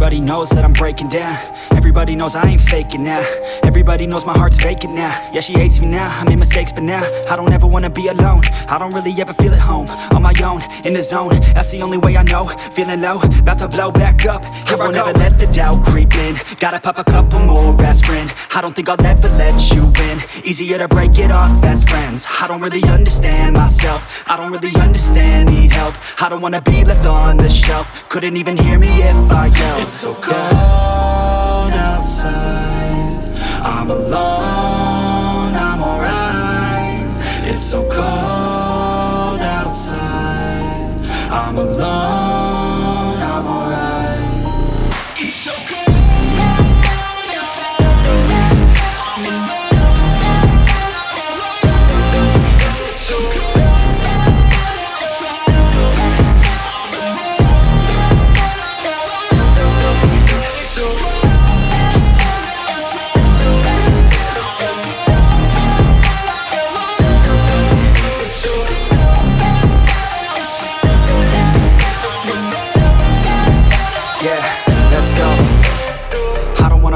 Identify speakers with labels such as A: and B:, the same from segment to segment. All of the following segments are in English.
A: Everybody knows that I'm breaking down. Everybody knows I ain't faking now. Everybody knows my heart's vacant now. Yeah, she hates me now, I made mistakes but now I don't ever wanna be alone. I don't really ever feel at home. On my own, in the zone, that's the only way I know. Feeling low, about to blow back up. I won't ever let the doubt creep in. Gotta pop a couple more aspirin. I don't think I'll ever let you in. Easier to break it off best friends. I don't really understand myself. I don't really understand, need help. I don't wanna be left on the shelf. Couldn't even hear me if I yelled.
B: It's so cold outside, I'm alone, I'm alright. It's so cold outside, I'm alone, I'm alright. It's so cold.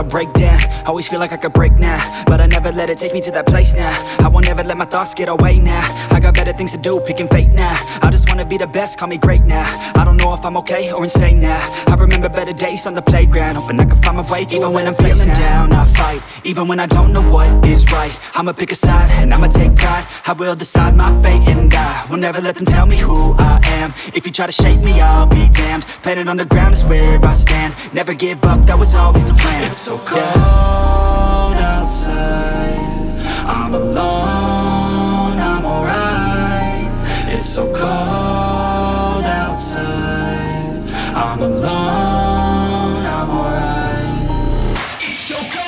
A: Break down, always feel like I could break now, but I never let it take me to that place now. I won't ever let my thoughts get away now. I got better things to do, picking fate now. I just wanna be the best, call me great now. I don't know if I'm okay or insane now. I remember better days on the playground, hoping I can find my way to even when I'm feeling down, I fight. Even when I don't know what is right, I'ma pick a side and I'ma take pride. I will decide my fate and I will never let them tell me who I am. If you try to shake me, I'll be damned. Planet on the ground is where I stand. Never give up, that was always the plan.
B: It's so cold outside, I'm alone, I'm alright. It's so cold outside, I'm alone, I'm alright. It's so cold.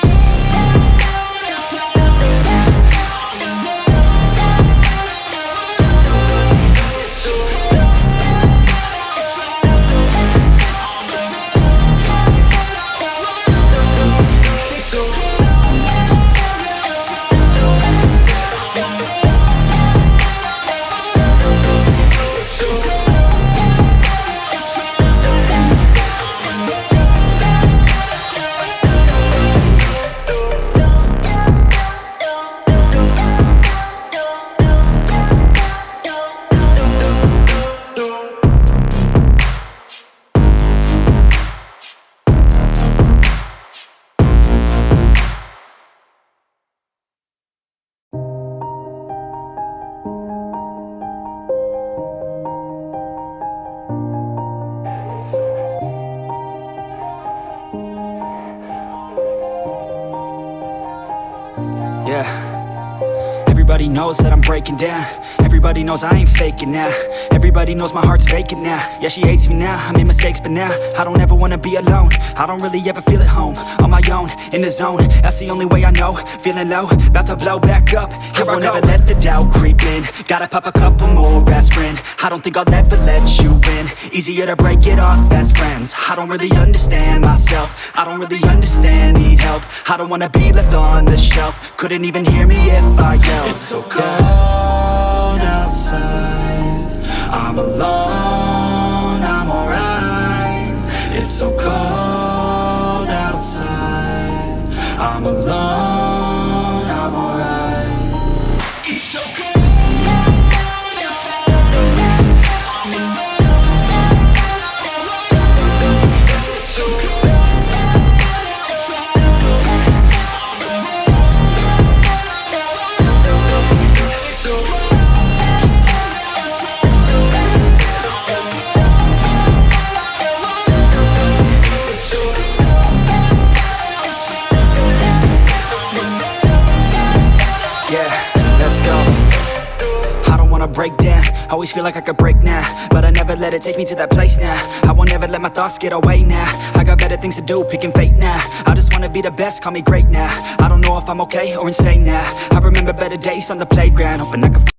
A: Yeah. Everybody knows that I'm breaking down. Everybody knows I ain't faking now. Everybody knows my heart's vacant now. Yeah, she hates me now, I made mistakes but now I don't ever wanna be alone. I don't really ever feel at home. On my own, in the zone, that's the only way I know. Feeling low, about to blow back up. I won't ever let the doubt creep in. Gotta pop a couple more aspirin. I don't think I'll ever let you in. Easier to break it off best friends. I don't really understand myself. I don't really understand, need help. I don't wanna be left on the shelf. Couldn't even hear me if I yelled.
B: It's so cold outside, I'm alone, I'm alright. It's so cold outside, I'm alone, I'm alright. It's so cold.
A: Break down, always feel like I could break now, but I never let it take me to that place now. I won't ever let my thoughts get away now. I got better things to do, picking fate now. I just wanna be the best, call me great now. I don't know if I'm okay or insane now. I remember better days on the playground, hoping I could